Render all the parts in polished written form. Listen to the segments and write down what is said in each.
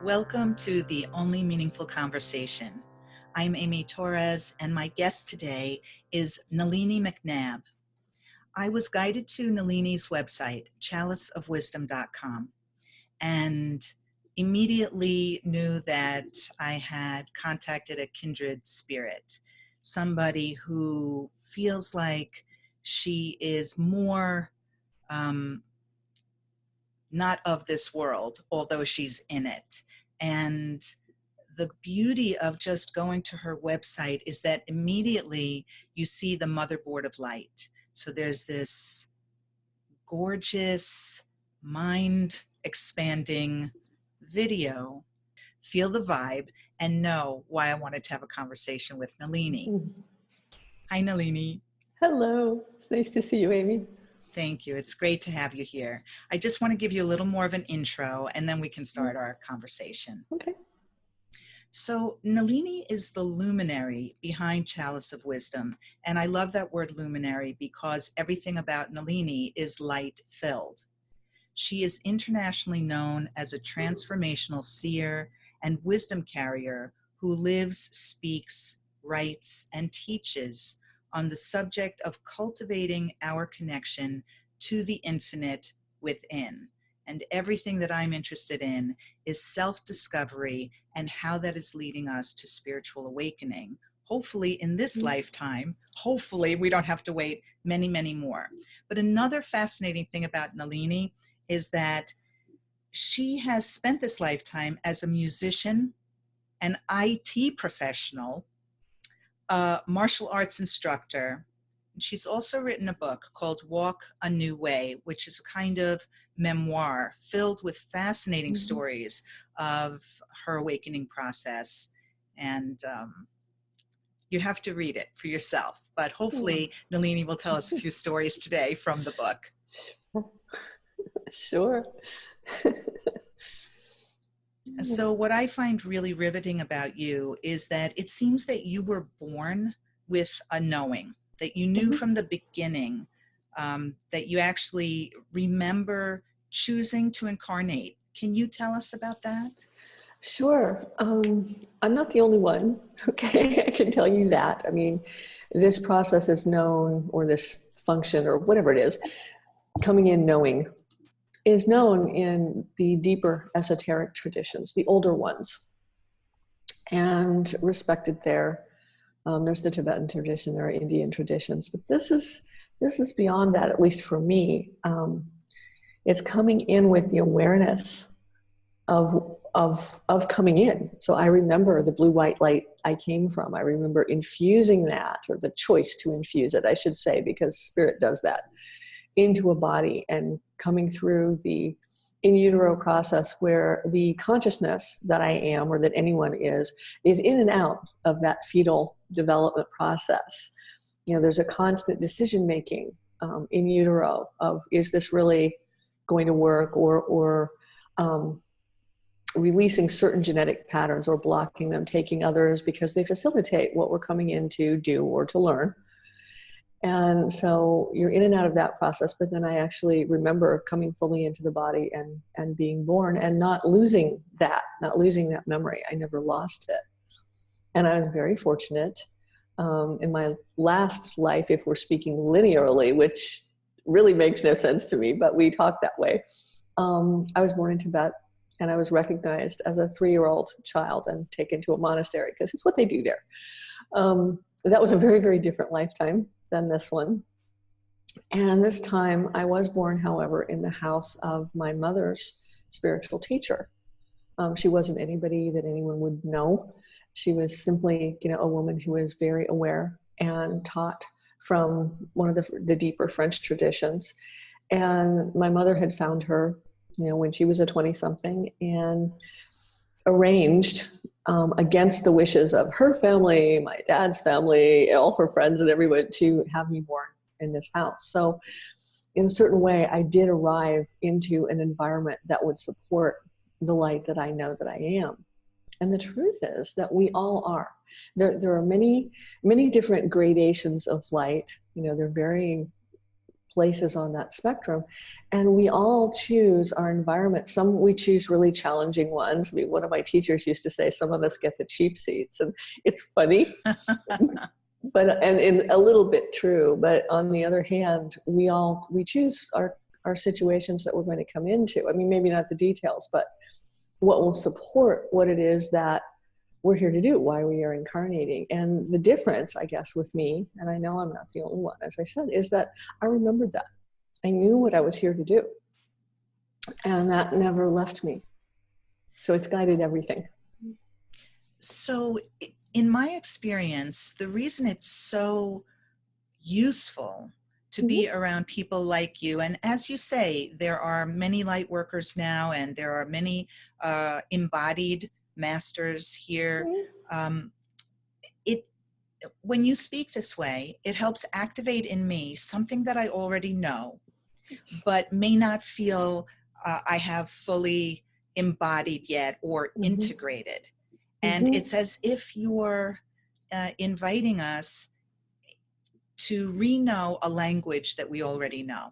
Welcome to The Only Meaningful Conversation. I'm Amy Torres, and my guest today is Nalini MacNab. I was guided to Nalini's website, chaliceofwisdom.com, and immediately knew that I had contacted a kindred spirit, somebody who feels like she is more not of this world, although she's in it. And the beauty of just going to her website is that immediately you see the motherboard of light. So there's this gorgeous, mind-expanding video. Feel the vibe and know why I wanted to have a conversation with Nalini. Hi, Nalini. Hello. It's nice to see you, Amy. Thank you. It's great to have you here. I just want to give you a little more of an intro, and then we can start our conversation. Okay. So Nalini is the luminary behind Chalice of Wisdom. And I love that word luminary because everything about Nalini is light-filled. She is internationally known as a transformational seer and wisdom carrier who lives, speaks, writes, and teaches on the subject of cultivating our connection to the infinite within. And everything that I'm interested in is self-discovery and how that is leading us to spiritual awakening. Hopefully in this lifetime, hopefully we don't have to wait many, many more. But another fascinating thing about Nalini is that she has spent this lifetime as a musician, an IT professional, a martial arts instructor. She's also written a book called Walk a New Way, which is a kind of memoir filled with fascinating stories of her awakening process. And you have to read it for yourself. But hopefully Nalini will tell us a few stories today from the book. Sure. So what I find really riveting about you is that it seems that you were born with a knowing, that you knew from the beginning, that you actually remember choosing to incarnate. Can you tell us about that? Sure. I'm not the only one. Okay, I can tell you that. I mean, this process is known, or this function, or whatever it is, coming in knowing, is known in the deeper esoteric traditions, the older ones, and respected there. There's the Tibetan tradition, there are Indian traditions, but this is beyond that, at least for me. It's coming in with the awareness of coming in. So I remember the blue-white light I came from. I remember infusing that, or the choice to infuse it, I should say, because spirit does that, into a body and coming through the in utero process where the consciousness that I am, or that anyone is in and out of that fetal development process. You know, there's a constant decision making in utero of, is this really going to work, or releasing certain genetic patterns or blocking them, taking others because they facilitate what we're coming in to do or to learn. And so you're in and out of that process, but then I actually remember coming fully into the body and being born and not losing that memory. I never lost it. And I was very fortunate in my last life, if we're speaking linearly, which really makes no sense to me, but we talk that way. I was born in Tibet, and I was recognized as a 3-year-old child and taken to a monastery because it's what they do there. That was a very, very different lifetime than this one. And this time I was born, however, in the house of my mother's spiritual teacher. She wasn't anybody that anyone would know. She was simply, a woman who was very aware and taught from one of the deeper French traditions. And my mother had found her, when she was a 20-something, and arranged against the wishes of her family, my dad's family, all her friends and everyone, to have me born in this house. So in a certain way, I did arrive into an environment that would support the light that I know that I am. And the truth is that we all are. There are many, many different gradations of light. They're varying places on that spectrum. And we all choose our environment. Some we choose really challenging ones. I mean, one of my teachers used to say, some of us get the cheap seats. And it's funny, and a little bit true. But on the other hand, we choose our situations that we're going to come into. I mean, maybe not the details, but what will support what it is that we're here to do, why we are incarnating. And the difference, I guess, with me, and I know I'm not the only one, as I said, is that I remembered that. I knew what I was here to do. And that never left me. So it's guided everything. So in my experience, the reason it's so useful to be around people like you, and as you say, there are many light workers now, and there are many embodied masters here. When you speak this way, it helps activate in me something that I already know, but may not feel I have fully embodied yet or integrated. And it's as if you're inviting us to re-know a language that we already know.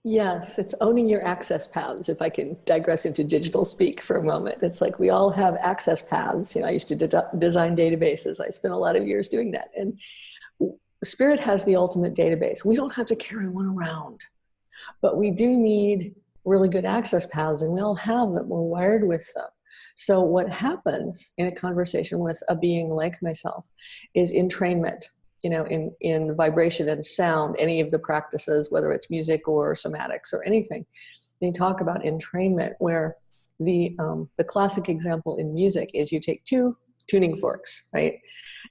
Yes, it's owning your access paths, if I can digress into digital speak for a moment. It's like we all have access paths. You know, I used to design databases. I spent a lot of years doing that. And Spirit has the ultimate database. We don't have to carry one around, but we do need really good access paths, and we all have them. We're wired with them. So what happens in a conversation with a being like myself is entrainment. You know, in vibration and sound, any of the practices, whether it's music or somatics or anything, they talk about entrainment, where the classic example in music is you take two tuning forks, right?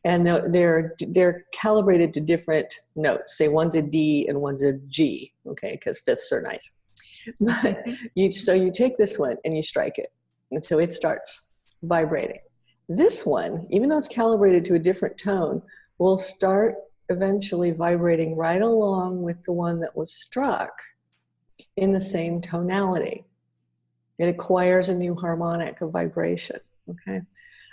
And they're calibrated to different notes. Say one's a D and one's a G, okay, because fifths are nice. But so you take this one and you strike it, and so it starts vibrating. This one, even though it's calibrated to a different tone, will start eventually vibrating right along with the one that was struck in the same tonality. It acquires a new harmonic of vibration, okay?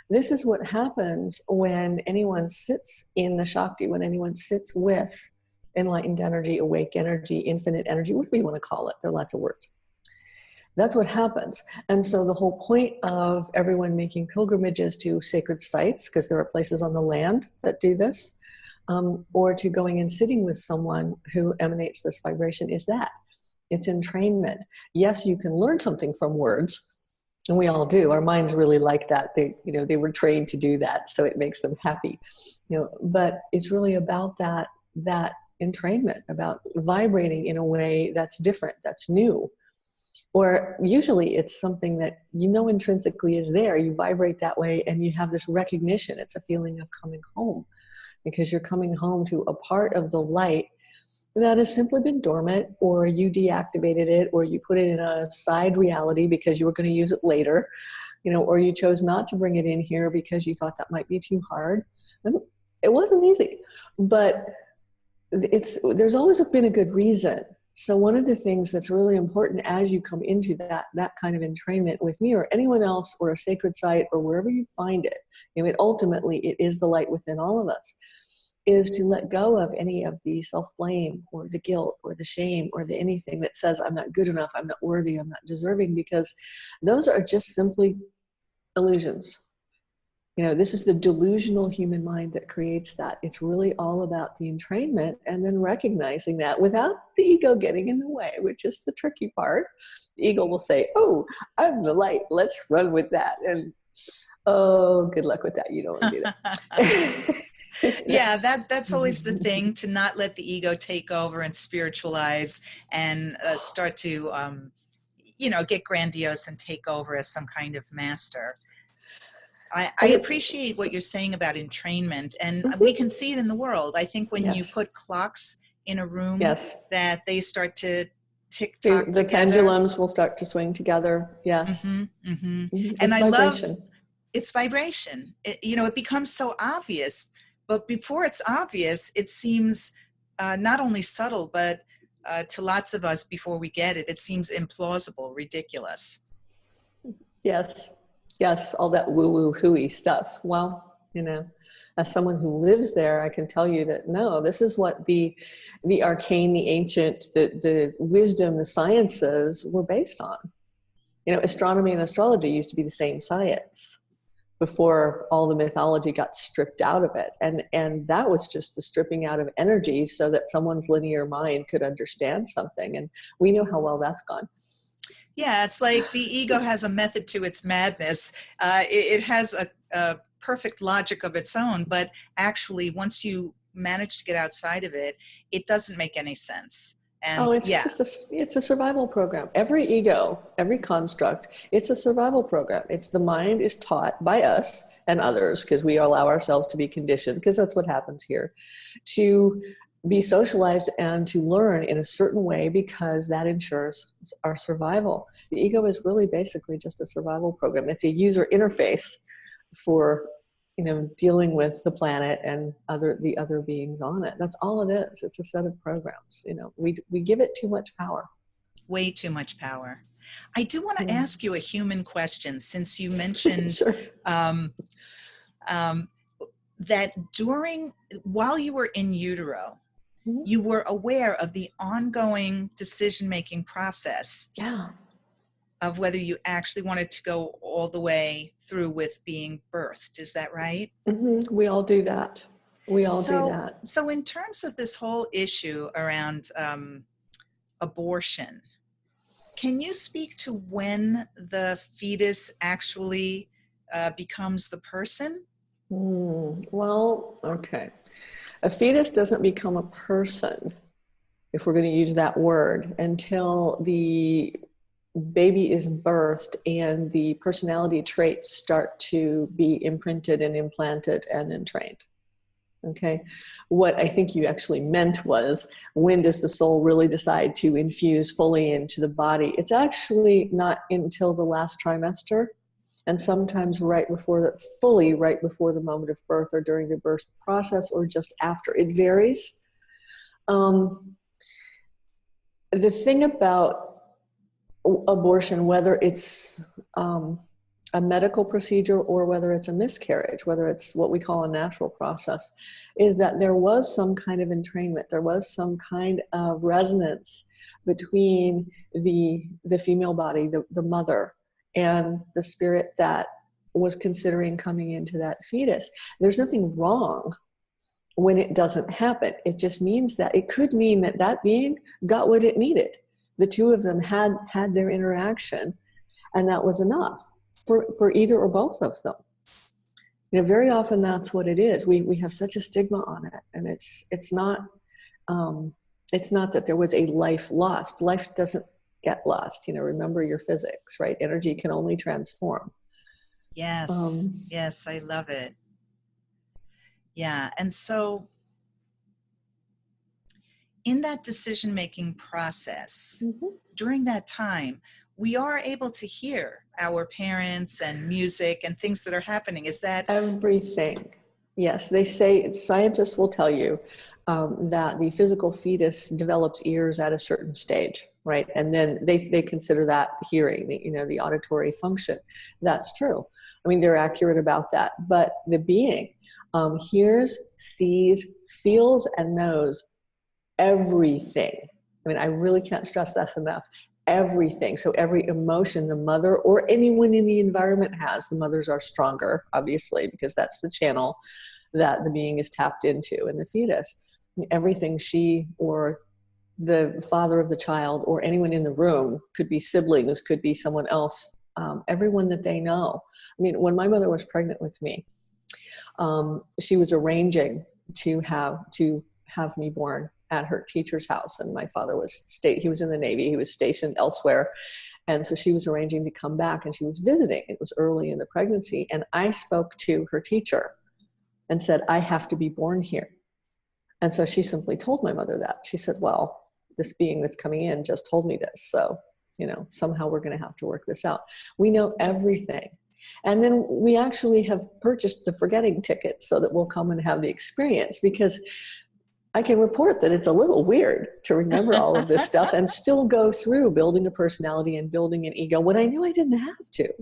This is what happens when anyone sits in the Shakti, when anyone sits with enlightened energy, awake energy, infinite energy, whatever you want to call it. There are lots of words. That's what happens. And so the whole point of everyone making pilgrimages to sacred sites, because there are places on the land that do this, or to going and sitting with someone who emanates this vibration, is that it's entrainment. Yes, you can learn something from words, and we all do. Our minds really like that. They were trained to do that, so it makes them happy. But it's really about that entrainment, about vibrating in a way that's different, that's new. Or usually it's something that intrinsically is there. You vibrate that way and you have this recognition. It's a feeling of coming home, because you're coming home to a part of the light that has simply been dormant, or you deactivated it, or you put it in a side reality because you were going to use it later, or you chose not to bring it in here because you thought that might be too hard. And it wasn't easy, but there's always been a good reason. So one of the things that's really important as you come into that kind of entrainment with me or anyone else, or a sacred site, or wherever you find it, ultimately it is the light within all of us, is to let go of any of the self-blame or the guilt or the shame or the anything that says I'm not good enough, I'm not worthy, I'm not deserving, because those are just simply illusions. This is the delusional human mind that creates that. It's really all about the entrainment, and then recognizing that without the ego getting in the way, which is the tricky part. The ego will say, oh, I'm the light, let's run with that. And oh, good luck with that. You don't want to do that. Yeah, that's always the thing, to not let the ego take over and spiritualize and start to, get grandiose and take over as some kind of master. I appreciate what you're saying about entrainment, and we can see it in the world. I think when you put clocks in a room, that they start to tick-tock together. The pendulums will start to swing together, yes. And it's I vibration. love it's vibration. It becomes so obvious, but before it's obvious, it seems not only subtle, but to lots of us, before we get it, it seems implausible, ridiculous. Yes, all that woo-woo hooey stuff. Well, you know. As someone who lives there, I can tell you that no, this is what the arcane, the ancient, the wisdom, the sciences were based on. You know, astronomy and astrology used to be the same science before all the mythology got stripped out of it. And that was just the stripping out of energy so that someone's linear mind could understand something. And we know how well that's gone. Yeah, it's like the ego has a method to its madness. It has a perfect logic of its own, but actually once you manage to get outside of it, it doesn't make any sense. And it's a survival program. Every ego, every construct, it's a survival program. It's the mind is taught by us and others, because we allow ourselves to be conditioned, because that's what happens here, to be socialized and to learn in a certain way, because that ensures our survival. The ego is really basically just a survival program. It's a user interface for, you know, dealing with the planet and the other beings on it. That's all it is. It's a set of programs. You know, we give it too much power. Way too much power. I do want to ask you a human question, since you mentioned Sure. That while you were in utero, you were aware of the ongoing decision-making process. Yeah. Of whether you actually wanted to go all the way through with being birthed. Is that right? Mm-hmm. We all do that. We all do that. So in terms of this whole issue around abortion, can you speak to when the fetus actually becomes the person? Well, okay. A fetus doesn't become a person, if we're going to use that word, until the baby is birthed and the personality traits start to be imprinted and implanted and then trained. Okay. What I think you actually meant was, when does the soul really decide to infuse fully into the body? It's actually not until the last trimester, and sometimes right before the moment of birth, or during the birth process, or just after. It varies. The thing about abortion, whether it's a medical procedure or whether it's a miscarriage, whether it's what we call a natural process, is that there was some kind of entrainment. There was some kind of resonance between the female body, the mother, and the spirit that was considering coming into that fetus. There's nothing wrong when it doesn't happen. It just means that it could mean that that being got what it needed. The two of them had their interaction, and that was enough for either or both of them. You know, very often that's what it is. We have such a stigma on it, and it's not that there was a life lost. Life doesn't get lost. You know, remember your physics, right? Energy can only transform. Yes. Yes, I love it. Yeah, and so in that decision-making process, during that time, we are able to hear our parents and music and things that are happening. Is that everything? Yes, they say, scientists will tell you that the physical fetus develops ears at a certain stage, right? And then they consider that hearing, the auditory function. That's true. I mean, they're accurate about that. But the being hears, sees, feels, and knows everything. I mean, I really can't stress that enough. Everything. So every emotion the mother or anyone in the environment has, the mothers are stronger, obviously, because that's the channel that the being is tapped into in the fetus. Everything she or the father of the child or anyone in the room, could be siblings, could be someone else, everyone that they know. I mean, when my mother was pregnant with me, she was arranging to have me born at her teacher's house, and my father he was in the Navy, he was stationed elsewhere, and so she was arranging to come back, and she was visiting. It was early in the pregnancy, and I spoke to her teacher and said, I have to be born here. And so she simply told my mother that. She said, well, this being that's coming in just told me this, so somehow we're going to have to work this out. We know everything. And then we actually have purchased the forgetting ticket so that we'll come and have the experience, because I can report that it's a little weird to remember all of this stuff and still go through building a personality and building an ego when I knew I didn't have to.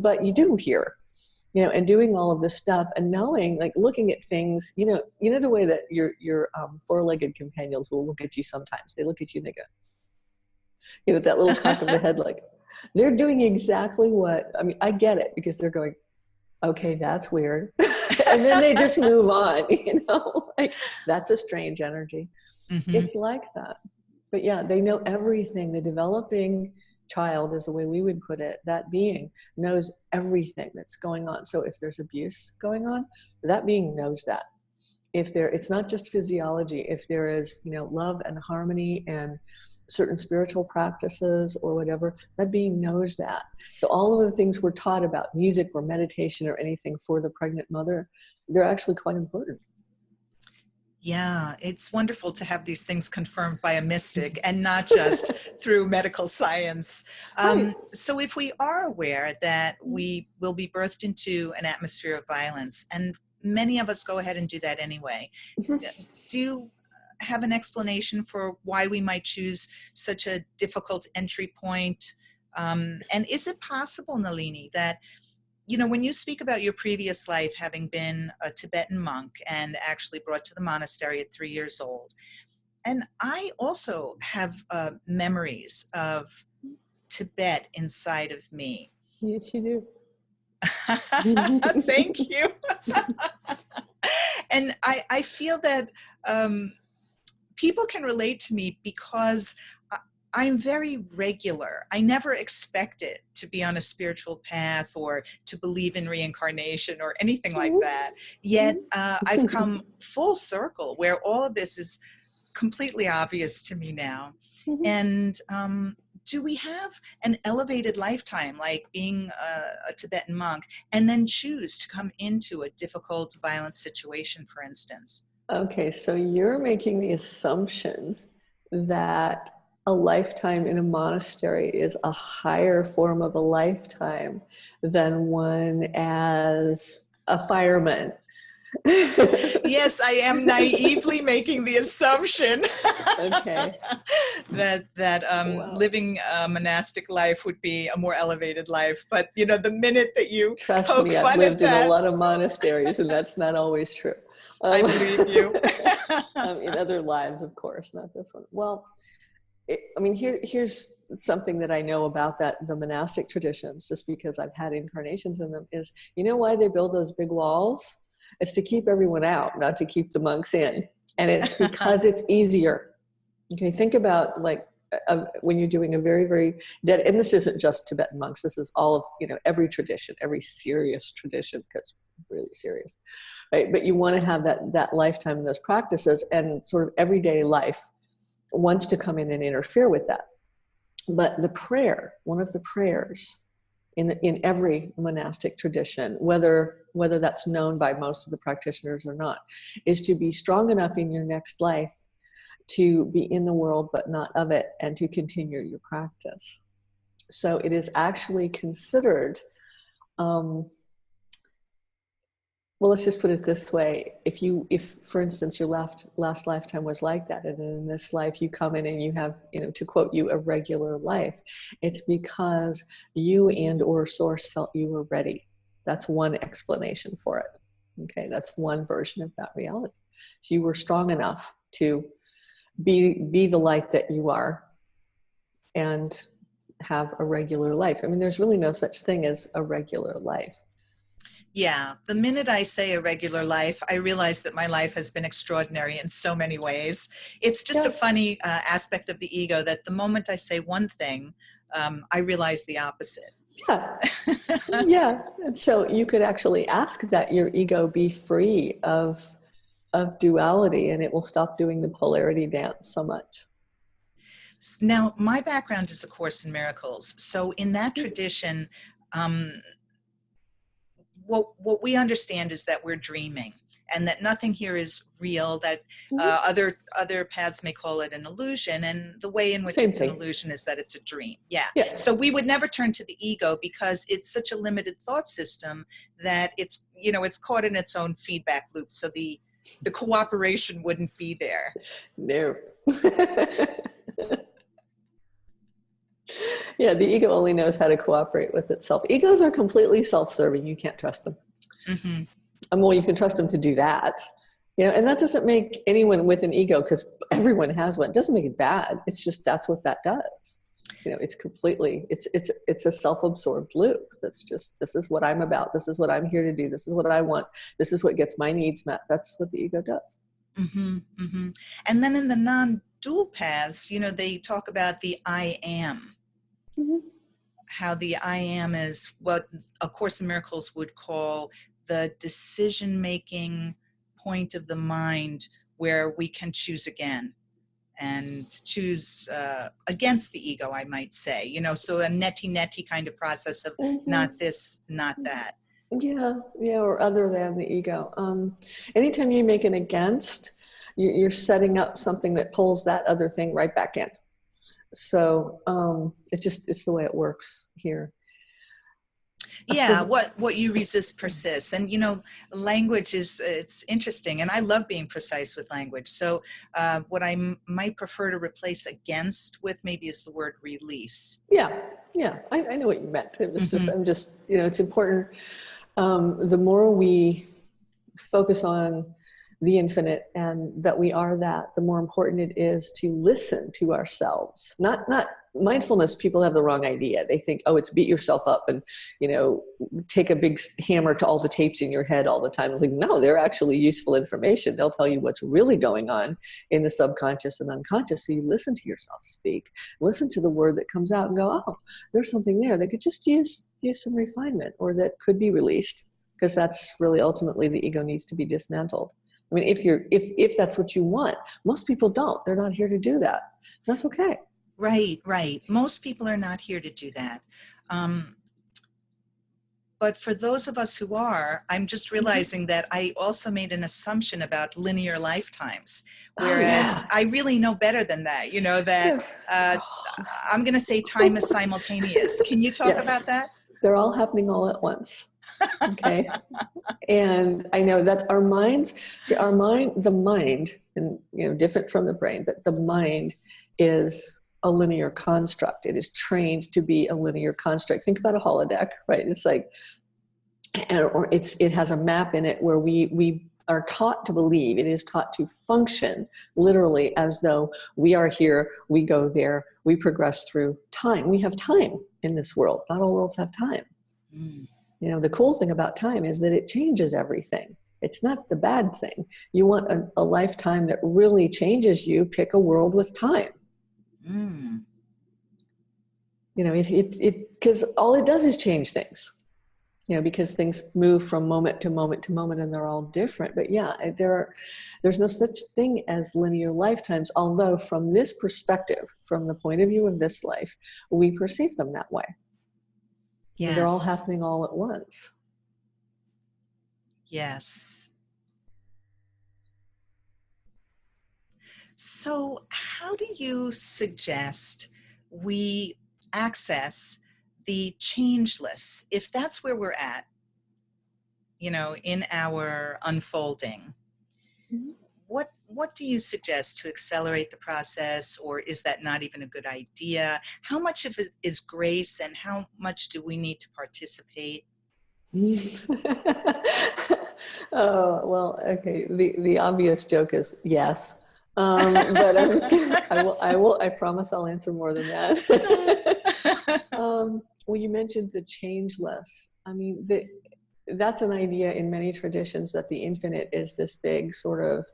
But you do hear. and doing all of this stuff and knowing, like looking at things, the way that your four-legged companions will look at you sometimes. They look at you and they go, that little cock of the head, like they're doing exactly what, I get it, because they're going, okay, that's weird. And then they just move on, like that's a strange energy. Mm-hmm. It's like that. But yeah, they know everything. The developing child is the way we would put it. That being knows everything that's going on. So if there's abuse going on, that being knows that. It's not just physiology. If there is, love and harmony and certain spiritual practices or whatever, that being knows that. So all of the things we're taught about music or meditation or anything for the pregnant mother, they're actually quite important. Yeah, it's wonderful to have these things confirmed by a mystic and not just through medical science. So if we are aware that we will be birthed into an atmosphere of violence, and many of us go ahead and do that anyway, do you have an explanation for why we might choose such a difficult entry point? And is it possible, Nalini, that when you speak about your previous life having been a Tibetan monk and actually brought to the monastery at 3 years old, and I also have memories of Tibet inside of me. Yes, you do. Thank you. And I feel that people can relate to me because I'm very regular. I never expected to be on a spiritual path or to believe in reincarnation or anything like that. Yet I've come full circle where all of this is completely obvious to me now. And do we have an elevated lifetime, like being a Tibetan monk, and then choose to come into a difficult, violent situation, for instance? Okay, so you're making the assumption that a lifetime in a monastery is a higher form of a lifetime than one as a fireman. Yes, I am naively making the assumption okay. that Wow. living a monastic life would be a more elevated life. But the minute that you trust poke me, fun I've lived at that, in a lot of monasteries, and that's not always true. I believe you. In other lives, of course, not this one. Well, here's something that I know about the monastic traditions, just because I've had incarnations in them, is why they build those big walls? It's to keep everyone out, not to keep the monks in. And it's because it's easier. Okay, think about when you're doing a very, very dead, and this isn't just Tibetan monks, this is all of, every tradition, every serious tradition, because really serious, right? But you want to have that lifetime in those practices, and sort of everyday life wants to come in and interfere with that. But one of the prayers in every monastic tradition, whether that's known by most of the practitioners or not, is to be strong enough in your next life to be in the world but not of it, and to continue your practice. So it is actually considered, well, let's just put it this way. If for instance, your last lifetime was like that, and in this life you come in and you have, to quote you, a regular life, it's because you and or source felt you were ready. That's one explanation for it. Okay, that's one version of that reality. So you were strong enough to be the light that you are and have a regular life. There's really no such thing as a regular life. Yeah, the minute I say a regular life, I realize that my life has been extraordinary in so many ways. It's just a funny aspect of the ego that the moment I say one thing, I realize the opposite. Yeah. Yeah. And so you could actually ask that your ego be free of duality, and it will stop doing the polarity dance so much. Now, my background is A Course in Miracles. So in that tradition, what we understand is that we're dreaming, and that nothing here is real, that other paths may call it an illusion, and the way in which it's an illusion is that it's a dream. Yeah. Yes. So we would never turn to the ego because it's such a limited thought system that it's caught in its own feedback loop. So the cooperation wouldn't be there. No. Yeah, the ego only knows how to cooperate with itself. Egos are completely self-serving. You can't trust them. Mm-hmm. Well, you can trust them to do that, and that doesn't make anyone with an ego, because everyone has one, it doesn't make it bad. It's just, that's what that does. It's completely, it's a self-absorbed loop. That's just, this is what I'm about. This is what I'm here to do. This is what I want. This is what gets my needs met. That's what the ego does. Mm-hmm. Mm-hmm. And then in the non-dual paths, they talk about the I am. Mm-hmm. How the I am is what A Course in Miracles would call the decision-making point of the mind, where we can choose again and choose against the ego, I might say, so a neti kind of process of mm-hmm. not this, not that. Yeah, or other than the ego. Anytime you make an against, you're setting up something that pulls that other thing right back in. So it's the way it works here. Yeah, what you resist persists. And, language it's interesting. And I love being precise with language. So what I might prefer to replace against with maybe is the word release. Yeah, I know what you meant. It was mm-hmm. It's important. The more we focus on the infinite and that we are that, the more important it is to listen to ourselves. Not mindfulness, people have the wrong idea. They think, it's beat yourself up and, take a big hammer to all the tapes in your head all the time. It's like, no, they're actually useful information. They'll tell you what's really going on in the subconscious and unconscious. So you listen to yourself speak, listen to the word that comes out and go, there's something there that could just use some refinement, or that could be released, because that's really ultimately the ego needs to be dismantled. I mean, if that's what you want. Most people don't. They're not here to do that. That's okay. Right. Most people are not here to do that. But for those of us who are, I'm just realizing that I also made an assumption about linear lifetimes, whereas I really know better than that. I'm going to say time is simultaneous. Can you talk about that? They're all happening all at once. Okay. And I know that's our minds. See, the mind, and different from the brain, but the mind is a linear construct. It is trained to be a linear construct. Think about a holodeck, right? It's like, or it has a map in it where we are taught to believe, it is taught to function literally as though we are here, we go there, we progress through time. We have time in this world. Not all worlds have time. The cool thing about time is that it changes everything. It's not the bad thing. You want a lifetime that really changes you, pick a world with time. Because all it does is change things. Because things move from moment to moment to moment, and they're all different. But there's no such thing as linear lifetimes, although from this perspective, from the point of view of this life, we perceive them that way. Yes. They're all happening all at once. Yes. So how do you suggest we access the changeless, if that's where we're at, in our unfolding? Mm-hmm. What do you suggest to accelerate the process, or is that not even a good idea? How much of it is grace, and how much do we need to participate? Oh, well, okay. The obvious joke is yes. But I promise I'll answer more than that. Well, you mentioned the changeless. I mean, that's an idea in many traditions, that the infinite is this big sort of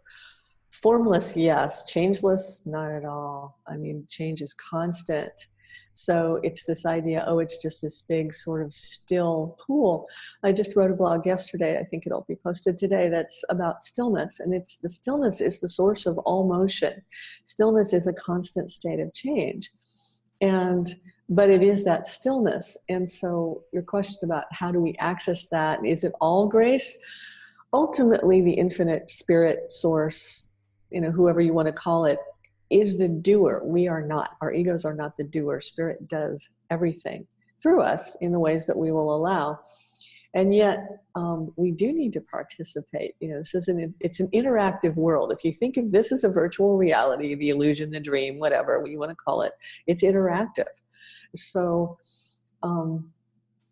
formless, yes, changeless, not at all. I mean, change is constant. So it's this idea, it's just this big sort of still pool. I just wrote a blog yesterday, I think it'll be posted today, that's about stillness. And the stillness is the source of all motion. Stillness is a constant state of change. But it is that stillness. And so your question about how do we access that, is it all grace? Ultimately, the infinite spirit source, whoever you want to call it, is the doer. We are not. Our egos are not the doer. Spirit does everything through us in the ways that we will allow. And yet we do need to participate. It's an interactive world. If you think of this as a virtual reality, the illusion, the dream, whatever you want to call it, it's interactive. So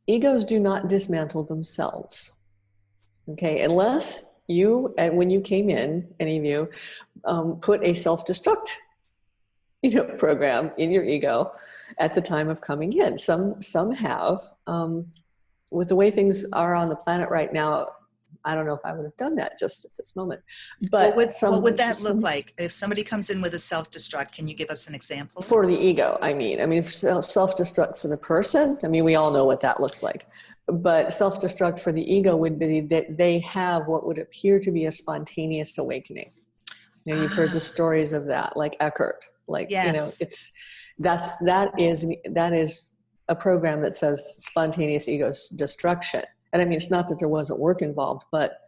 egos do not dismantle themselves. Okay, unless you, and when you came in, any of you, put a self-destruct, program in your ego at the time of coming in. Some have. With the way things are on the planet right now, I don't know if I would have done that just at this moment. But what would that look like if somebody comes in with a self-destruct? Can you give us an example? For the ego, I mean, self-destruct for the person, I mean, we all know what that looks like. But self-destruct for the ego would be that they have what would appear to be a spontaneous awakening. You've heard the stories of that, like Eckhart. Like, yes. that is a program that says spontaneous ego destruction. And I mean, it's not that there wasn't work involved, but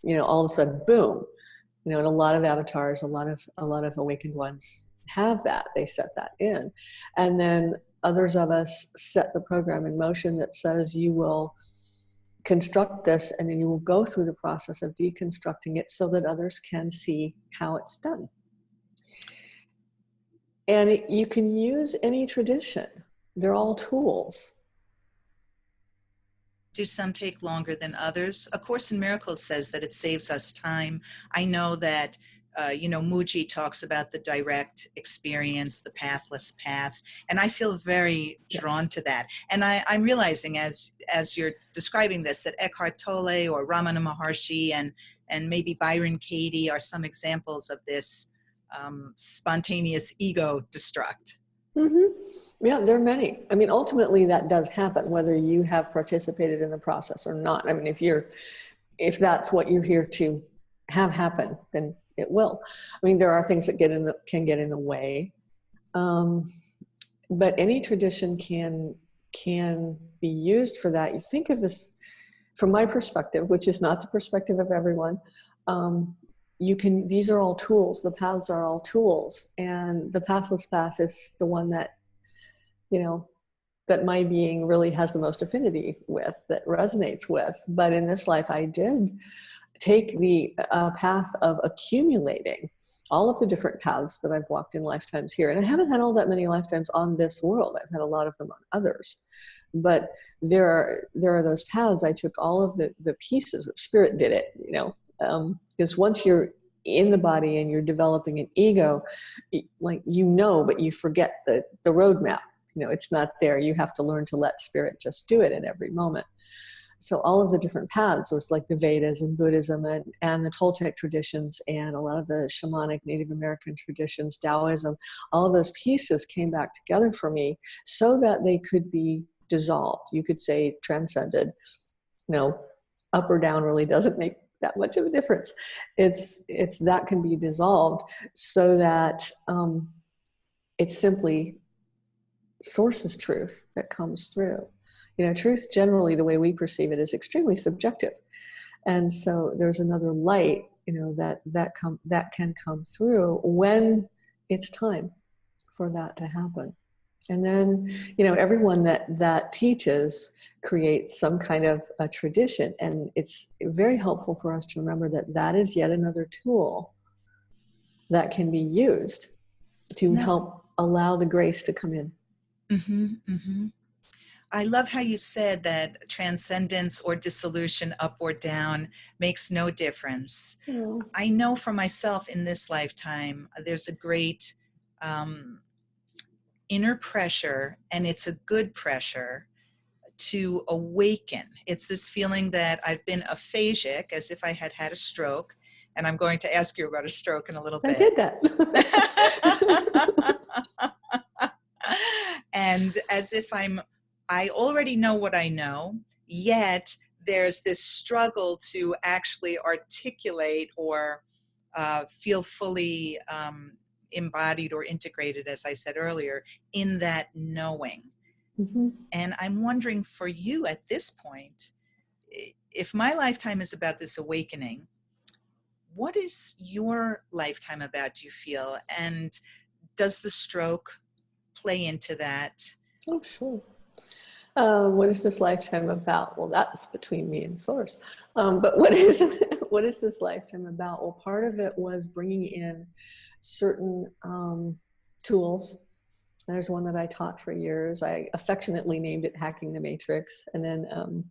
all of a sudden, boom. And a lot of avatars, a lot of awakened ones have that. They set that in, and then others of us set the program in motion that says you will construct this, and then you will go through the process of deconstructing it so that others can see how it's done. And you can use any tradition. They're all tools. Do some take longer than others? A Course in Miracles says that it saves us time. I know that, Muji talks about the direct experience, the pathless path, and I feel very drawn to that. And I'm realizing as you're describing this, that Eckhart Tolle or Ramana Maharshi and maybe Byron Katie are some examples of this spontaneous ego destruct. Mm-hmm. Yeah, there are many. I mean, ultimately that does happen, whether you have participated in the process or not. I mean, if that's what you're here to have happen, then it will. I mean, there are things that can get in the way, but any tradition can be used for that. You think of this from my perspective, which is not the perspective of everyone. These are all tools. The paths are all tools, and the pathless path is the one that that my being really has the most affinity with, that resonates with. But in this life, I did take the path of accumulating all of the different paths that I've walked in lifetimes here. And I haven't had all that many lifetimes on this world. I've had a lot of them on others. But there are those paths. I took all of the pieces. Spirit did it, because once you're in the body and you're developing an ego, but you forget the roadmap. It's not there. You have to learn to let Spirit just do it in every moment. So all of the different paths, so it's like the Vedas and Buddhism and the Toltec traditions and a lot of the shamanic Native American traditions, Taoism, all of those pieces came back together for me so that they could be dissolved. You could say transcended. Up or down really doesn't make that much of a difference. It's that can be dissolved so that it's simply source's truth that comes through. Truth generally, the way we perceive it, is extremely subjective, and so there's another light, that can come through when it's time for that to happen. And then, everyone that teaches creates some kind of a tradition, and it's very helpful for us to remember that is yet another tool that can be used to help allow the grace to come in. Mm-hmm, mm-hmm. I love how you said that transcendence or dissolution, up or down, makes no difference. Yeah. I know for myself in this lifetime, there's a great inner pressure, and it's a good pressure to awaken. It's this feeling that I've been aphasic, as if I had had a stroke, and I'm going to ask you about a stroke in a little bit. I did that. And as if I already know what I know, yet there's this struggle to actually articulate or feel fully embodied or integrated, as I said earlier, in that knowing. Mm-hmm. And I'm wondering for you at this point, if my lifetime is about this awakening, what is your lifetime about, do you feel? And does the stroke play into that? Oh, sure. What is this lifetime about? Well, that's between me and Source. But what is this lifetime about? Well, part of it was bringing in certain tools There's one that I taught for years. I affectionately named it Hacking the Matrix. And then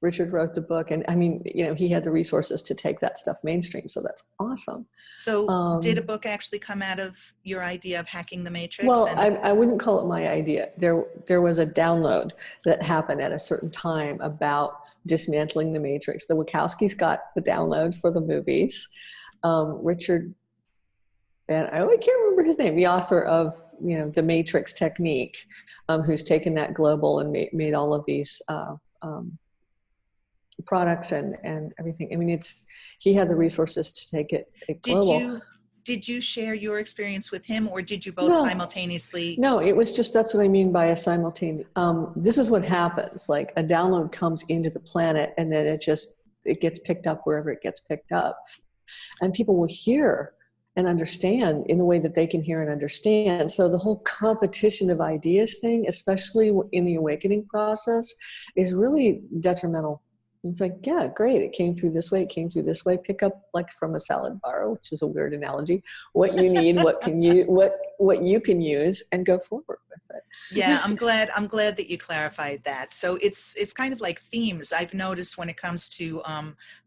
Richard wrote the book. And I mean, he had the resources to take that stuff mainstream. So that's awesome. So did a book actually come out of your idea of hacking the matrix? Well, I wouldn't call it my idea. There was a download that happened at a certain time about dismantling the matrix. The Wachowskis got the download for the movies. Richard, and I can't remember his name, the author of, the Matrix Technique, who's taken that global and made all of these products and everything. I mean, he had the resources to take it global. Did you share your experience with him, or did you both simultaneously? No, it was just, that's what I mean by a simultaneous. This is what happens. Like a download comes into the planet and then it gets picked up wherever it gets picked up. And people will hear and understand in the way that they can hear and understand. So the whole competition of ideas thing, especially in the awakening process, is really detrimental. It's like, yeah, great. It came through this way. It came through this way. Pick up like from a salad bar, which is a weird analogy, what you need, what you can use, and go forward with it. Yeah, I'm glad that you clarified that. So it's kind of like themes. I've noticed when it comes to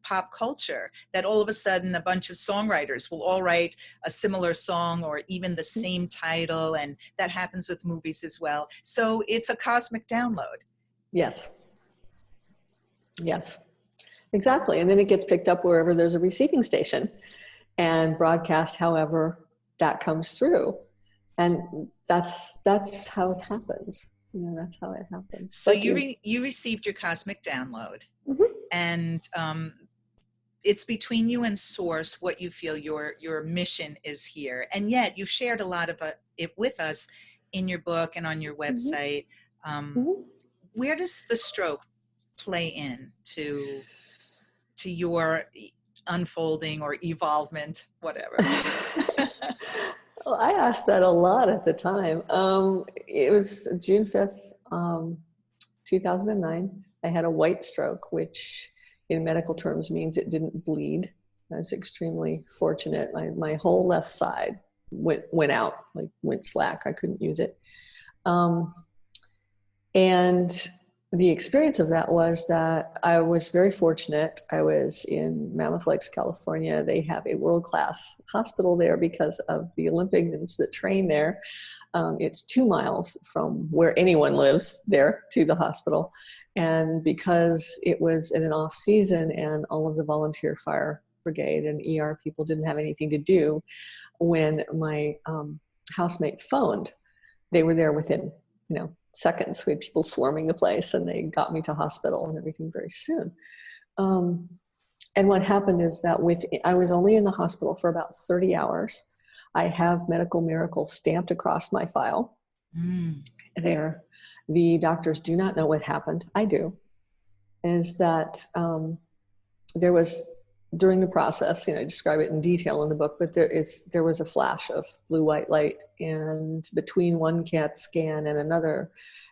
pop culture that all of a sudden a bunch of songwriters will all write a similar song or even the same title, and that happens with movies as well. So it's a cosmic download. Yes, exactly. And then it gets picked up wherever there's a receiving station and broadcast however that comes through. And that's how it happens. That's how it happens. So you received your cosmic download, and it's between you and Source what you feel your mission is here. And yet you've shared a lot of it with us in your book and on your website. Where does the stroke play in to your unfolding or evolvement, whatever? Well, I asked that a lot at the time. It was June 5th, 2009. I had a white stroke, which in medical terms means it didn't bleed. I was extremely fortunate. My whole left side went out, like went slack. I couldn't use it. And the experience of that was that I was very fortunate. I was in Mammoth Lakes, California. They have a world-class hospital there because of the Olympians that train there. It's 2 miles from where anyone lives there to the hospital. And because it was in an off season and all of the volunteer fire brigade and ER people didn't have anything to do, when my housemate phoned, they were there within, seconds. We had people swarming the place and they got me to hospital and everything very soon. And what happened is that I was only in the hospital for about 30 hours. I have medical miracles stamped across my file there. The doctors do not know what happened. I do. Is that there was, during the process, I describe it in detail in the book, but there was a flash of blue-white light, and between one CAT scan and another,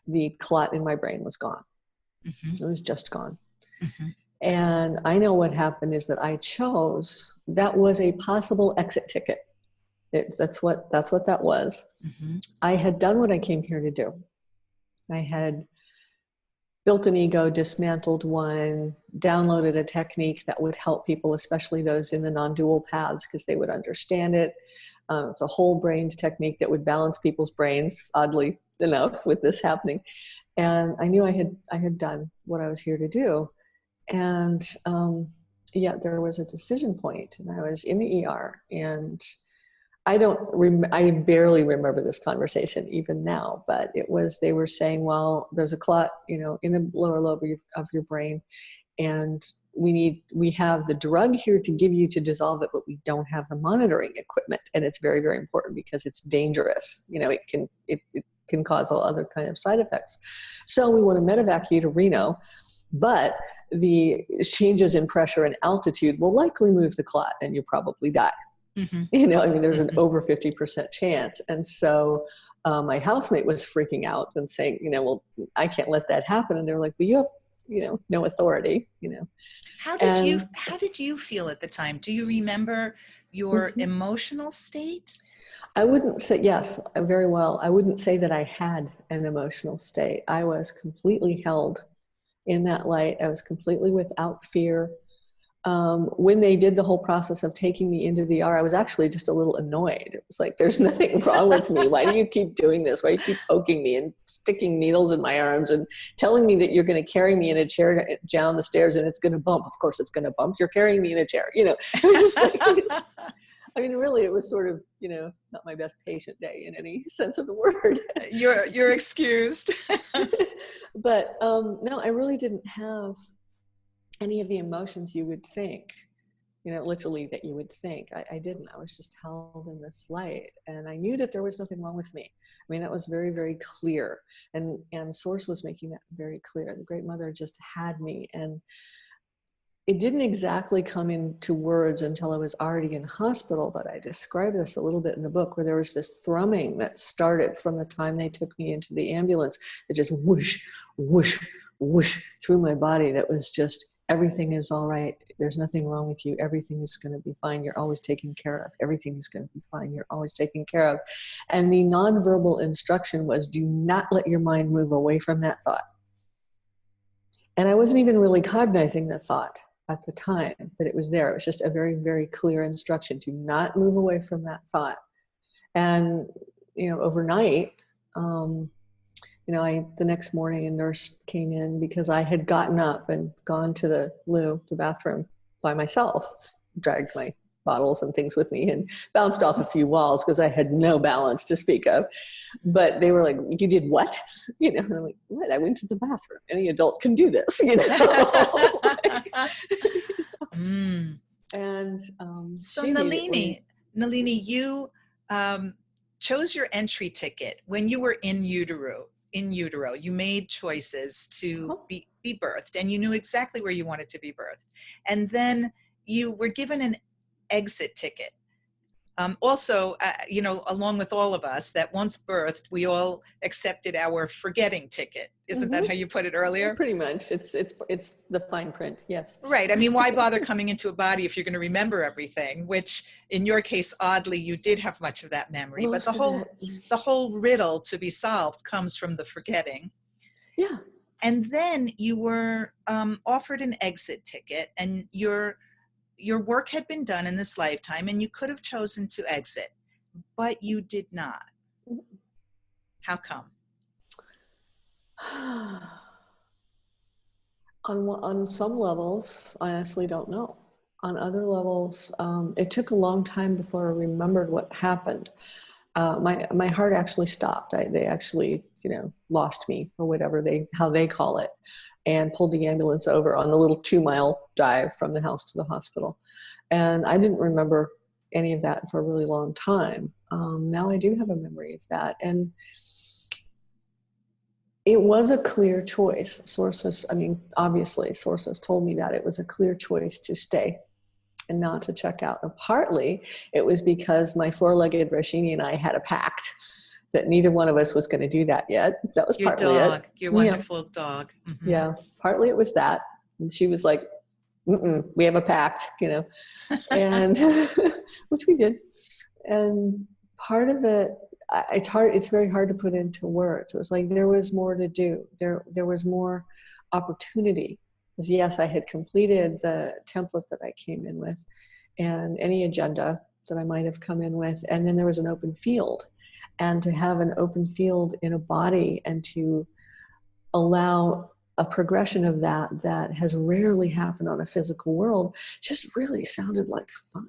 the clot in my brain was gone. It was just gone. And I know what happened is that that was a possible exit ticket. That's what that was. I had done what I came here to do. I had built an ego, dismantled one, downloaded a technique that would help people, especially those in the non-dual paths, because they would understand it. It's a whole brain technique that would balance people's brains, oddly enough, with this happening. And I knew I had done what I was here to do. And yet there was a decision point, and I was in the ER, and I barely remember this conversation even now, but they were saying, well, there's a clot, in the lower lobe of your brain, and we have the drug here to give you to dissolve it, but we don't have the monitoring equipment. And it's very, very important because it's dangerous. It can cause all other kind of side effects. So we want to medevac you to Reno, but the changes in pressure and altitude will likely move the clot and you'll probably die. There's an over 50% chance. And so my housemate was freaking out and saying, well, I can't let that happen. And they were like, well, you have, no authority, How did you feel at the time? Do you remember your emotional state? I wouldn't say, yes, very well. I wouldn't say that I had an emotional state. I was completely held in that light. I was completely without fear. When they did the whole process of taking me into the ER, I was actually just a little annoyed. It was like, there's nothing wrong with me. Why do you keep doing this? Why do you keep poking me and sticking needles in my arms and telling me that you're going to carry me in a chair down the stairs and it's going to bump? Of course it's going to bump. You're carrying me in a chair. You know, it was just like, I mean, really, it was sort of, you know, not my best patient day in any sense of the word. You're excused. But no, I really didn't have any of the emotions you would think, you know, literally that you would think. I didn't. I was just held in this light, and I knew that there was nothing wrong with me. I mean, that was very, very clear, and Source was making that very clear. The Great Mother just had me, and it didn't exactly come into words until I was already in hospital, but I describe this a little bit in the book, where there was this thrumming that started from the time they took me into the ambulance. It just whoosh, whoosh, whoosh through my body. That was just, everything is all right. There's nothing wrong with you. Everything is going to be fine. You're always taken care of. Everything is going to be fine. You're always taken care of. And the nonverbal instruction was, do not let your mind move away from that thought. And I wasn't even really cognizing the thought at the time, but it was there. It was just a very, very clear instruction. Do not move away from that thought. And, you know, overnight, you know, the next morning a nurse came in because I had gotten up and gone to the bathroom by myself, dragged my bottles and things with me and bounced off a few walls because I had no balance to speak of. But they were like, you did what? You know, and I'm like, what? I went to the bathroom. Any adult can do this, you know? And so Nalini, you chose your entry ticket when you were in utero. You made choices to be birthed, and you knew exactly where you wanted to be birthed. And then you were given an exit ticket. Also, you know, along with all of us, that once birthed, we all accepted our forgetting ticket. Isn't that how you put it earlier? Pretty much. It's the fine print. Yes. Right. I mean, why bother coming into a body if you're going to remember everything? Which, in your case, oddly, you did have much of that memory. But the whole riddle to be solved comes from the forgetting. Yeah. And then you were offered an exit ticket, and your work had been done in this lifetime, and you could have chosen to exit, but you did not. How come? On some levels, I honestly don't know. On other levels, it took a long time before I remembered what happened. My heart actually stopped. They actually, you know, lost me, or whatever how they call it, and pulled the ambulance over on the little 2-mile drive from the house to the hospital. And I didn't remember any of that for a really long time. Now I do have a memory of that. And it was a clear choice. Obviously, sources told me that it was a clear choice to stay and not to check out. And partly it was because my 4-legged Roshini and I had a pact that neither one of us was going to do that yet. That was partly it. Your wonderful dog. Mm-hmm. Yeah, partly it was that. And she was like, we have a pact, you know, and which we did. And part of it, it's very hard to put into words. It was like there was more to do. There was more opportunity. Because yes, I had completed the template that I came in with and any agenda that I might have come in with. And then there was an open field. And to have an open field in a body and to allow a progression of that has rarely happened on a physical world just really sounded like fun.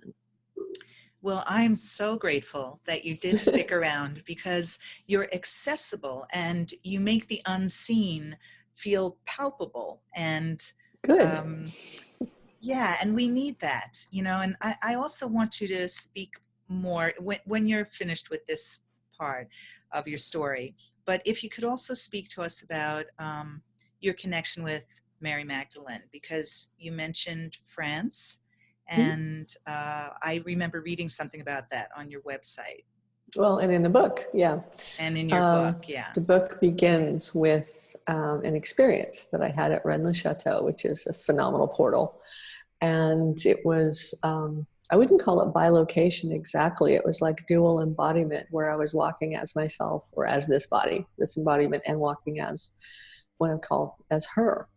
Well, I'm so grateful that you did stick around, because you're accessible and you make the unseen feel palpable. And good. Yeah, and we need that, you know. And I also want you to speak more when you're finished with this part of your story. But if you could also speak to us about your connection with Mary Magdalene, because you mentioned France. And I remember reading something about that on your website. Well, and in the book, yeah. And in your book, yeah. The book begins with an experience that I had at Rennes-le-Château, which is a phenomenal portal. And it was I wouldn't call it bilocation exactly. It was like dual embodiment, where I was walking as myself, or as this body, this embodiment, and walking as what I call as her.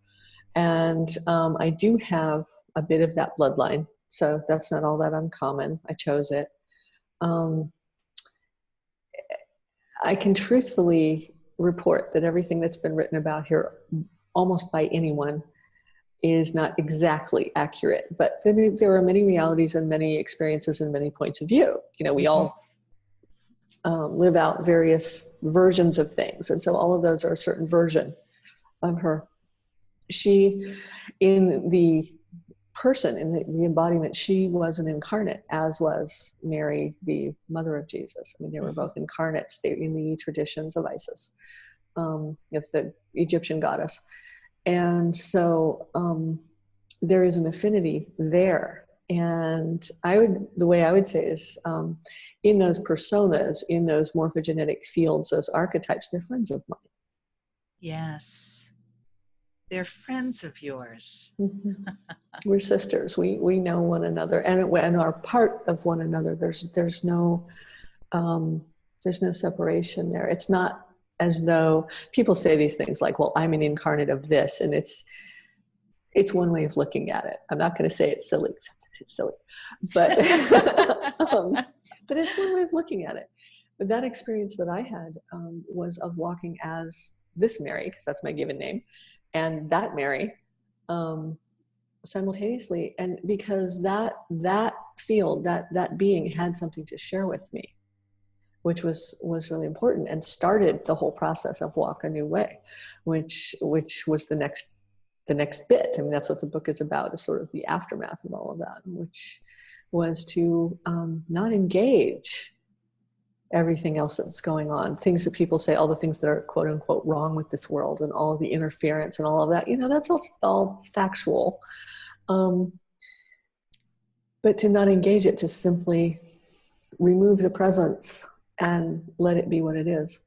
And I do have a bit of that bloodline, so that's not all that uncommon. I chose it. I can truthfully report that everything that's been written about here, almost by anyone, is not exactly accurate, but there are many realities and many experiences and many points of view. You know, we all live out various versions of things, and so all of those are a certain version of her. She, in the person, in the embodiment, she was an incarnate, as was Mary, the mother of Jesus. I mean, they were both incarnates. They in the traditions of Isis, of the Egyptian goddess. And so there is an affinity there. And the way I would say is, in those personas, in those morphogenetic fields, those archetypes, they're friends of mine. Yes. They're friends of yours. Mm-hmm. We're sisters. We know one another and are part of one another. There's no separation there. It's not as though people say these things like, well, I'm an incarnate of this, and it's one way of looking at it. I'm not going to say it's silly, except it's silly, but but it's one way of looking at it. But that experience that I had was of walking as this Mary, because that's my given name, and that Mary simultaneously, and because that field, that being had something to share with me, which was really important, and started the whole process of Walk a New Way, which was the next bit. I mean, that's what the book is about, is sort of the aftermath of all of that, which was to not engage everything else that's going on, things that people say, all the things that are quote unquote wrong with this world, and all of the interference and all of that, that's all factual. But to not engage it, to simply remove the presence and let it be what it is.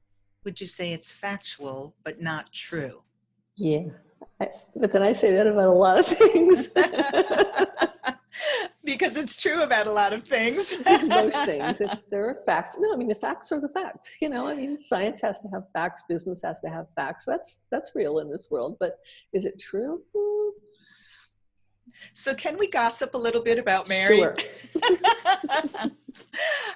Would you say it's factual, but not true? Yeah. But then I say that about a lot of things. Because it's true about a lot of things. Most things. There are facts. No, I mean, the facts are the facts. I mean, science has to have facts. Business has to have facts. That's real in this world. But is it true? So can we gossip a little bit about Mary? Sure.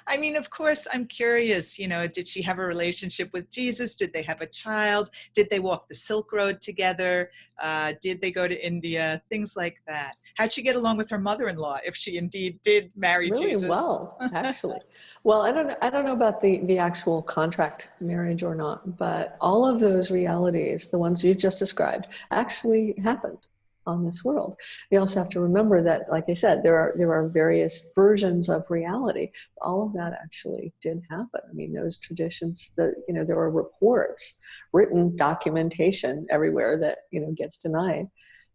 I mean, of course, I'm curious, did she have a relationship with Jesus? Did they have a child? Did they walk the Silk Road together? Did they go to India? Things like that. How'd she get along with her mother-in-law if she indeed did marry really Jesus? Well, actually. Well, I don't know about the actual contract marriage or not, but all of those realities, the ones you've just described, actually happened on this world. We also have to remember that, like I said, there are various versions of reality. All of that actually did happen. I mean, those traditions that, there were reports, written documentation everywhere that, gets denied,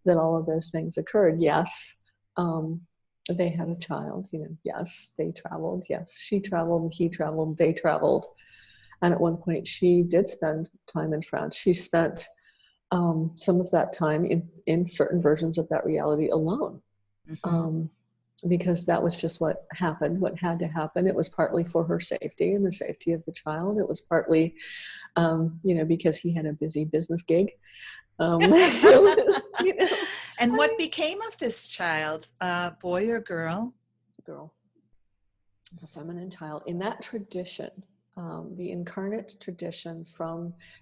that all of those things occurred. Yes, they had a child, yes, they traveled. Yes, she traveled, he traveled, they traveled. And at one point she did spend time in France. She spent some of that time in certain versions of that reality alone, because that was just what happened, what had to happen. It was partly for her safety and the safety of the child. It was partly, because he had a busy business gig. And what became of this child, boy or girl? Girl, a feminine child. In that tradition, the incarnate tradition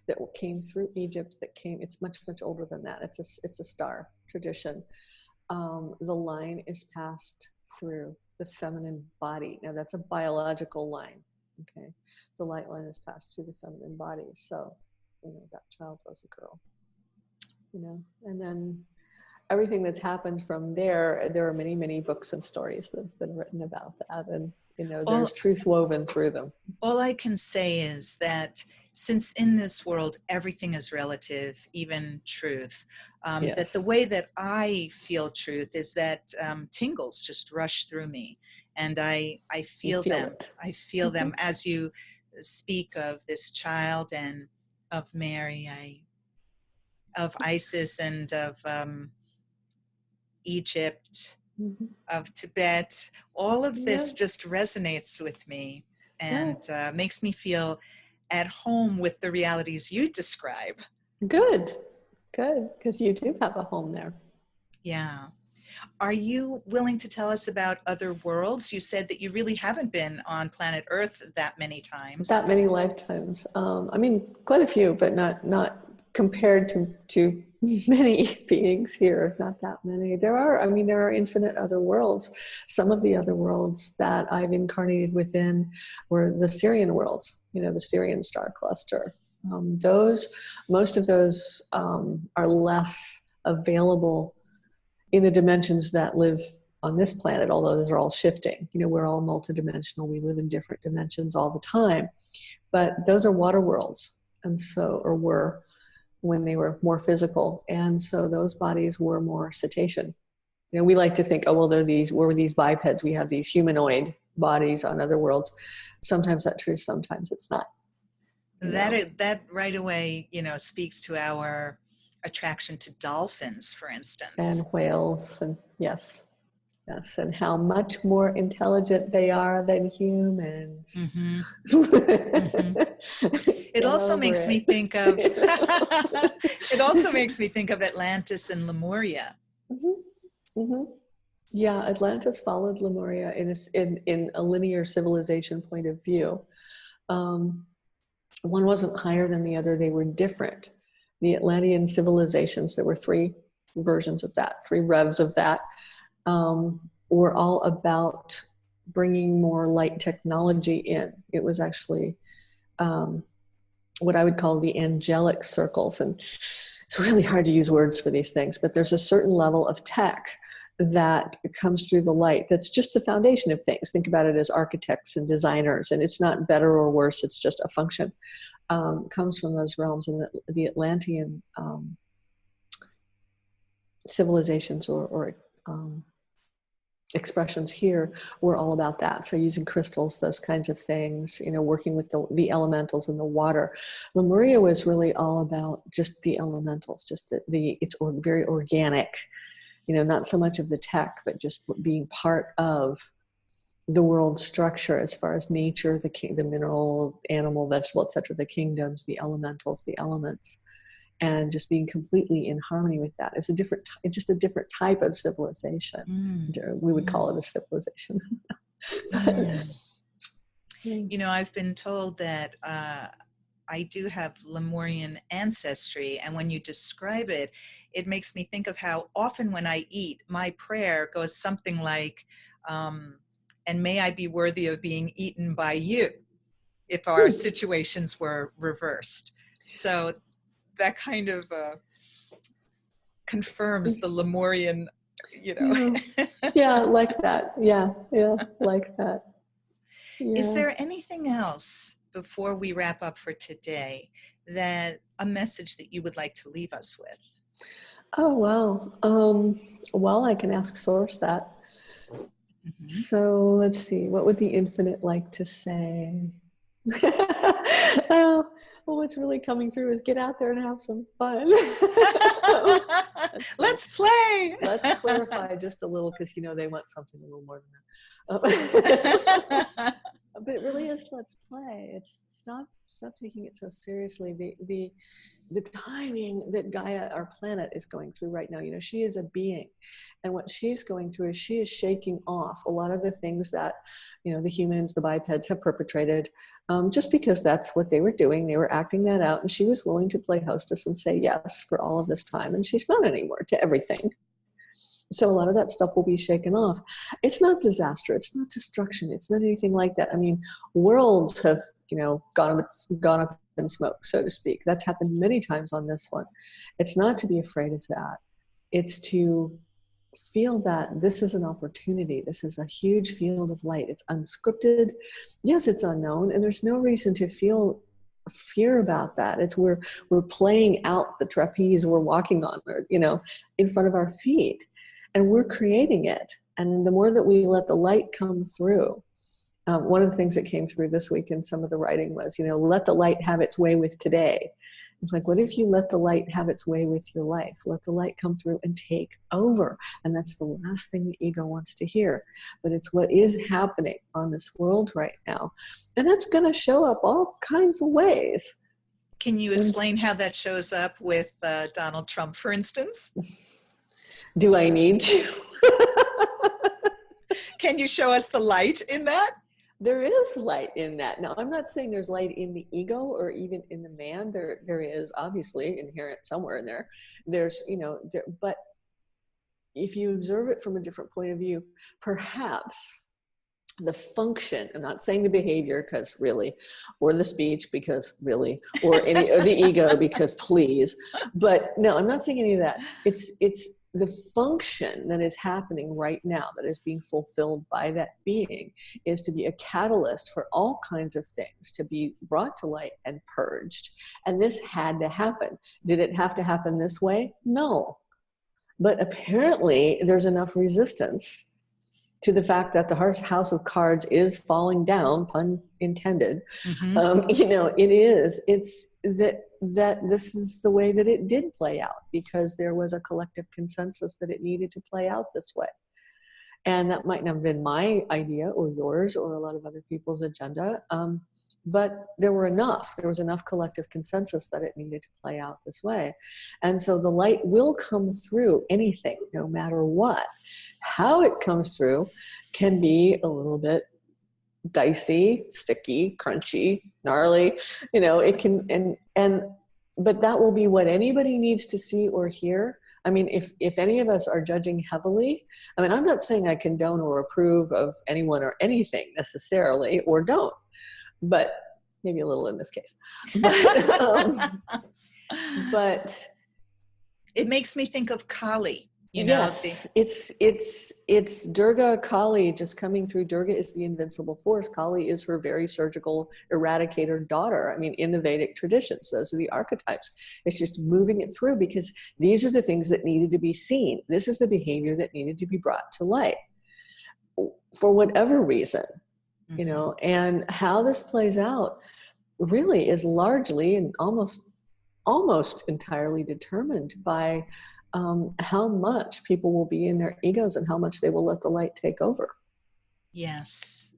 that came through Egypt, it's much older than that. It's a star tradition. The line is passed through the feminine body. Now that's a biological line. Okay, the light line is passed through the feminine body. So, that child was a girl. And then everything that's happened from there are many books and stories that have been written about that, and there's truth woven through them. All I can say is that since in this world everything is relative, even truth, Yes. that the way that I feel truth is that tingles just rush through me, and I feel them. It. I feel them as you speak of this child and of Mary, of Isis and of Egypt. of Tibet. All of Yeah, this just resonates with me yeah, and makes me feel at home with the realities you describe. good, good, because you do have a home there. Yeah. Are you willing to tell us about other worlds? You said that you really haven't been on planet Earth that many times. That many lifetimes. I mean, quite a few, but not compared to many beings here. Not that many. There are. I mean, there are infinite other worlds. Some of the other worlds that I've incarnated within were the Syrian worlds. You know, the Syrian star cluster. Most of those are less available in the dimensions that live on this planet, although those are all shifting. You know, we're all multidimensional. We live in different dimensions all the time. But those are water worlds. And so, or were when they were more physical. And so those bodies were more cetacean. You know, we like to think, oh, well, we're these bipeds. We have these humanoid bodies on other worlds. Sometimes that's true, sometimes it's not. That right away, speaks to our attraction to dolphins, for instance. And whales, and yes, and how much more intelligent they are than humans. Mm-hmm. Mm-hmm. It also makes me think of it also makes me think of Atlantis and Lemuria. Mm-hmm. Mm-hmm. Yeah, Atlantis followed Lemuria in a linear civilization point of view. One wasn't higher than the other, they were different. The Atlantean civilizations, there were three versions of that, three revs of that, were all about bringing more light technology in. It was actually what I would call the angelic circles. And it's really hard to use words for these things, but there's a certain level of tech that comes through the light that's just the foundation of things. Think about it as architects and designers, and it's not better or worse, it's just a function. Comes from those realms. And the Atlantean civilizations or expressions here were all about that. So using crystals, those kinds of things, working with the elementals in the water. Lemuria was really all about just the elementals, just it's very organic, not so much of the tech, but just being part of the world structure as far as nature, the mineral, animal, vegetable, etc., the kingdoms, the elementals, the elements, and just being completely in harmony with that. It's just a different type of civilization. We would call it a civilization. I've been told that I do have Lemurian ancestry, and when you describe it, it makes me think of how often when I eat, my prayer goes something like, and may I be worthy of being eaten by you, if our situations were reversed. So that kind of confirms the Lemurian, Yeah, like that. Yeah, like that. Yeah. Is there anything else before we wrap up for today, a message that you would like to leave us with? Oh, wow. Well, I can ask Source that. Mm-hmm. So let's see, what would the infinite like to say? Well, what's really coming through is get out there and have some fun. Let's play. Let's clarify just a little, because they want something a little more than that. But it really is, let's play. It's stop taking it so seriously. The timing that Gaia, our planet, is going through right now, she is a being, and what she's going through is she is shaking off a lot of the things that the humans, the bipeds, have perpetrated, just because that's what they were doing. They were acting that out, and she was willing to play hostess and say yes for all of this time, and she's not anymore to everything. So a lot of that stuff will be shaken off. It's not disaster. It's not destruction. It's not anything like that. I mean, worlds have, gone up in smoke, so to speak. That's happened many times on this one. It's not to be afraid of that. It's to feel that this is an opportunity. This is a huge field of light. It's unscripted. Yes, it's unknown, and there's no reason to feel fear about that. It's we're playing out the trapeze we're walking on, or, in front of our feet. And we're creating it. And the more that we let the light come through, one of the things that came through this week in some of the writing was, let the light have its way with today. It's like, what if you let the light have its way with your life? Let the light come through and take over. And that's the last thing the ego wants to hear. But it's what is happening on this world right now. And that's going to show up all kinds of ways. Can you explain how that shows up with Donald Trump, for instance? Do I need to? Can you show us the light in that? There is light in that. Now, I'm not saying there's light in the ego or even in the man. There is obviously inherent somewhere in there. There's, but if you observe it from a different point of view, perhaps the function, I'm not saying the behavior because really, or the speech because really, or any or the ego because please, but no, I'm not saying any of that. It's the function that is happening right now, that is being fulfilled by that being, is to be a catalyst for all kinds of things to be brought to light and purged. And this had to happen. Did it have to happen this way? No. But apparently there's enough resistance to the fact that the house of cards is falling down, pun intended. Mm-hmm. It's that this is the way that it did play out, because there was a collective consensus that it needed to play out this way. And that might not have been my idea or yours or a lot of other people's agenda. But there was enough collective consensus that it needed to play out this way. And so the light will come through anything, no matter what. How it comes through can be a little bit dicey, sticky, crunchy, gnarly, it can, but that will be what anybody needs to see or hear. I mean, if any of us are judging heavily, I mean, I'm not saying I condone or approve of anyone or anything necessarily, or don't, but maybe a little in this case. But it makes me think of Kali. Yes, it's Durga, Kali just coming through. Durga is the invincible force. Kali is her very surgical eradicator daughter. I mean, in the Vedic traditions, those are the archetypes. It's just moving it through, because these are the things that needed to be seen. This is the behavior that needed to be brought to light for whatever reason, and how this plays out really is largely and almost entirely determined by how much people will be in their egos and how much they will let the light take over. Yes.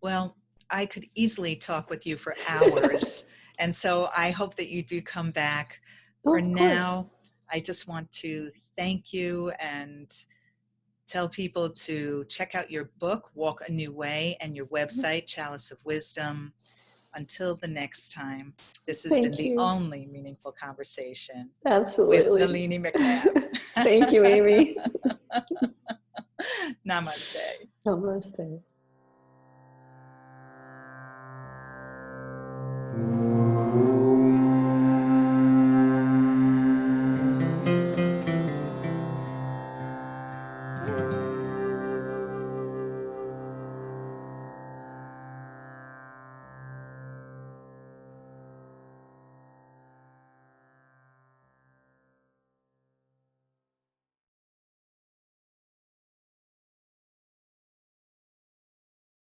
Well, I could easily talk with you for hours. And so I hope that you do come back. For now, I just want to thank you and tell people to check out your book, Walk a New Way, and your website, Chalice of Wisdom. Until the next time, this has been the only meaningful conversation. Absolutely. With Nalini MacNab. Thank you, Amy. Namaste. Namaste.